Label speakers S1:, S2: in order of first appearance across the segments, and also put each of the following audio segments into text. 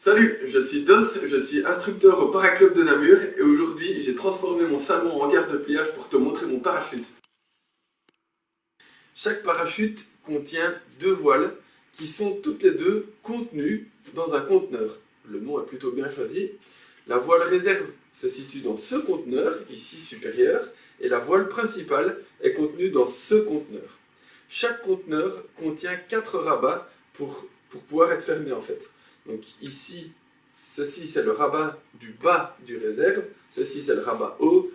S1: Salut, je suis Dos, je suis instructeur au Paraclub de Namur et aujourd'hui j'ai transformé mon salon en hangar de pliage pour te montrer mon parachute. Chaque parachute contient deux voiles qui sont toutes les deux contenues dans un conteneur. Le nom est plutôt bien choisi. La voile réserve se situe dans ce conteneur, ici supérieur, et la voile principale est contenue dans ce conteneur. Chaque conteneur contient 4 rabats pour pouvoir être fermé en fait. Donc ici, ceci c'est le rabat du bas du réserve, ceci c'est le rabat haut,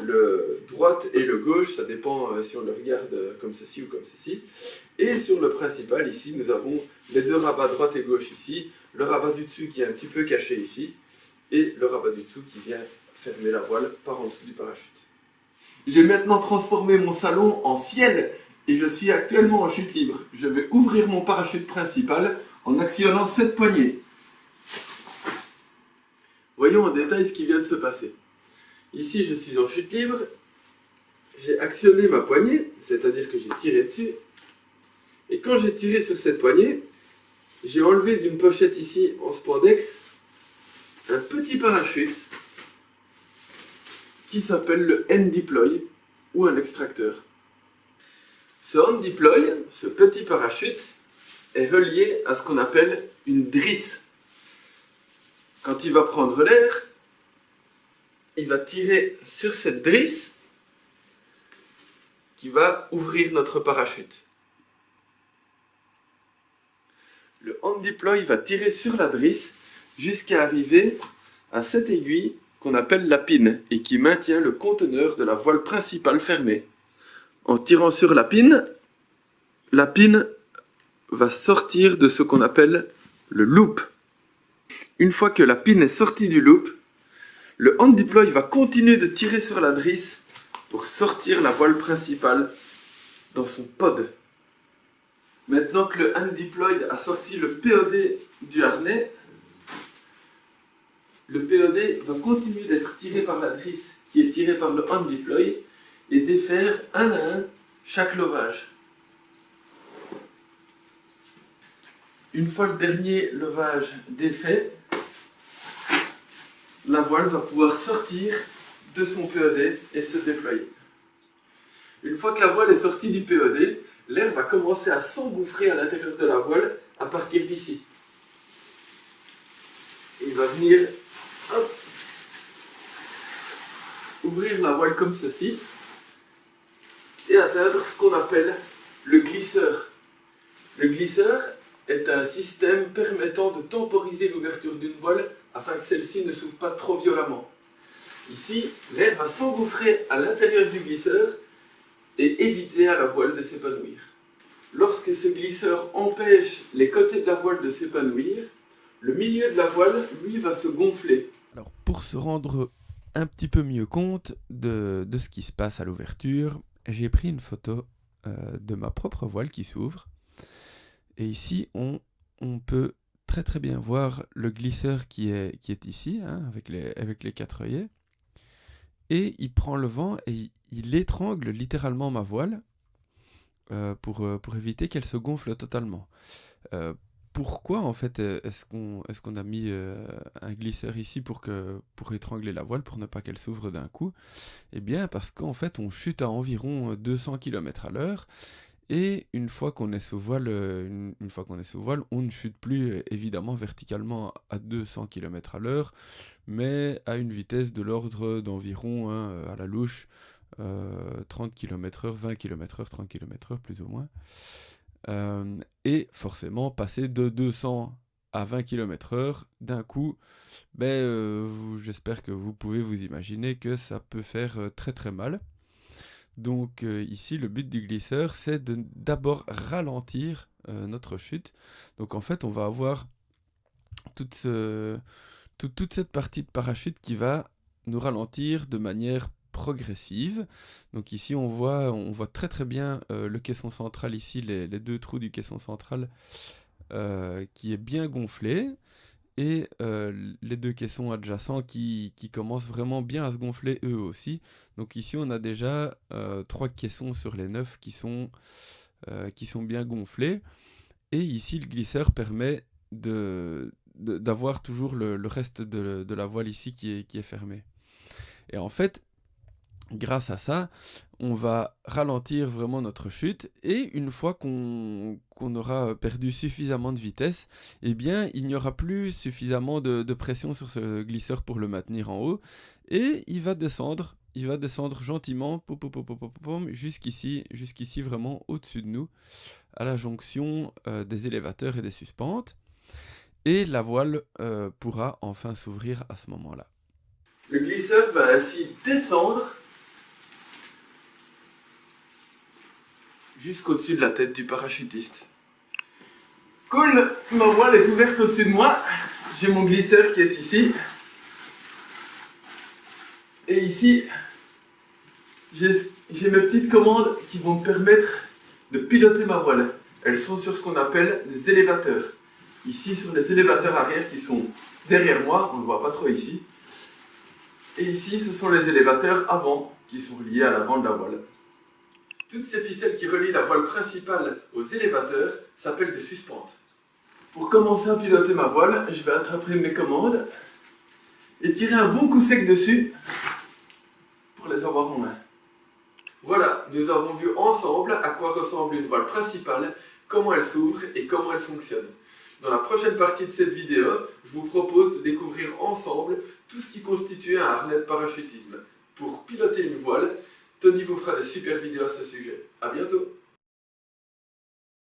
S1: le droite et le gauche, ça dépend si on le regarde comme ceci ou comme ceci. Et sur le principal ici, nous avons les deux rabats droite et gauche ici, le rabat du dessus qui est un petit peu caché ici, et le rabat du dessous qui vient fermer la voile par en dessous du parachute. J'ai maintenant transformé mon salon en ciel et je suis actuellement en chute libre. Je vais ouvrir mon parachute principal en actionnant cette poignée. Voyons en détail ce qui vient de se passer. Ici, je suis en chute libre. J'ai actionné ma poignée, c'est-à-dire que j'ai tiré dessus. Et quand j'ai tiré sur cette poignée, j'ai enlevé d'une pochette ici en spandex un petit parachute qui s'appelle le hand deploy ou un extracteur. Ce hand deploy, ce petit parachute, est relié à ce qu'on appelle une drisse. Quand il va prendre l'air, il va tirer sur cette drisse qui va ouvrir notre parachute. Le hand deploy va tirer sur la drisse jusqu'à arriver à cette aiguille qu'on appelle la pine et qui maintient le conteneur de la voile principale fermée. En tirant sur la pine va sortir de ce qu'on appelle le loop. Une fois que la pine est sortie du loop, le hand deploy va continuer de tirer sur la drisse pour sortir la voile principale dans son pod. Maintenant que le hand deploy a sorti le POD du harnais, le POD va continuer d'être tiré par la drisse qui est tirée par le hand deploy et défaire un à un chaque levage. Une fois le dernier levage défait, la voile va pouvoir sortir de son POD et se déployer. Une fois que la voile est sortie du POD, l'air va commencer à s'engouffrer à l'intérieur de la voile à partir d'ici. Il va venir ouvrir la voile comme ceci et atteindre ce qu'on appelle le glisseur. Le glisseur est un système permettant de temporiser l'ouverture d'une voile afin que celle-ci ne s'ouvre pas trop violemment. Ici, l'air va s'engouffrer à l'intérieur du glisseur et éviter à la voile de s'épanouir. Lorsque ce glisseur empêche les côtés de la voile de s'épanouir, le milieu de la voile, lui, va se gonfler.
S2: Alors, pour se rendre un petit peu mieux compte de ce qui se passe à l'ouverture, j'ai pris une photo de ma propre voile qui s'ouvre. Et ici, on peut très très bien voir le glisseur qui est ici, hein, avec les 4 œillets. Et il prend le vent et il étrangle littéralement ma voile pour éviter qu'elle se gonfle totalement. Pourquoi en fait est-ce qu'on a mis un glisseur ici pour étrangler la voile, pour ne pas qu'elle s'ouvre d'un coup? Eh bien parce qu'en fait on chute à environ 200 km/h. Et une fois qu'on est sous voile, on ne chute plus évidemment verticalement à 200 km/h, mais à une vitesse de l'ordre d'environ, à la louche, 30 km/h, 20 km/h, 30 km/h plus ou moins. Et forcément, passer de 200 à 20 km/h d'un coup, j'espère que vous pouvez vous imaginer que ça peut faire très très mal. Donc ici, le but du glisseur, c'est d'abord ralentir notre chute. Donc en fait, on va avoir toute cette partie de parachute qui va nous ralentir de manière progressive. Donc ici, on voit très très bien le caisson central ici, les 2 trous du caisson central qui est bien gonflé. Et les 2 caissons adjacents qui commencent vraiment bien à se gonfler eux aussi. Donc ici on a déjà 3 caissons sur les 9 qui sont bien gonflés. Et ici le glisseur permet d'avoir toujours le reste de la voile ici qui est fermé. Et en fait, grâce à ça, on va ralentir vraiment notre chute, et une fois qu'on aura perdu suffisamment de vitesse, eh bien, il n'y aura plus suffisamment de pression sur ce glisseur pour le maintenir en haut, et il va descendre gentiment, jusqu'ici vraiment au-dessus de nous, à la jonction des élévateurs et des suspentes, et la voile pourra enfin s'ouvrir à ce moment-là.
S1: Le glisseur va ainsi descendre jusqu'au-dessus de la tête du parachutiste. Cool, ma voile est ouverte au-dessus de moi. J'ai mon glisseur qui est ici. Et ici, j'ai mes petites commandes qui vont me permettre de piloter ma voile. Elles sont sur ce qu'on appelle des élévateurs. Ici, sur les élévateurs arrière qui sont derrière moi, on ne le voit pas trop ici. Et ici, ce sont les élévateurs avant qui sont reliés à l'avant de la voile. Toutes ces ficelles qui relient la voile principale aux élévateurs s'appellent des suspentes. Pour commencer à piloter ma voile, je vais attraper mes commandes et tirer un bon coup sec dessus pour les avoir en main. Voilà, nous avons vu ensemble à quoi ressemble une voile principale, comment elle s'ouvre et comment elle fonctionne. Dans la prochaine partie de cette vidéo, je vous propose de découvrir ensemble tout ce qui constitue un harnais de parachutisme. Pour piloter une voile, Tony vous fera de super vidéos à ce sujet. À bientôt!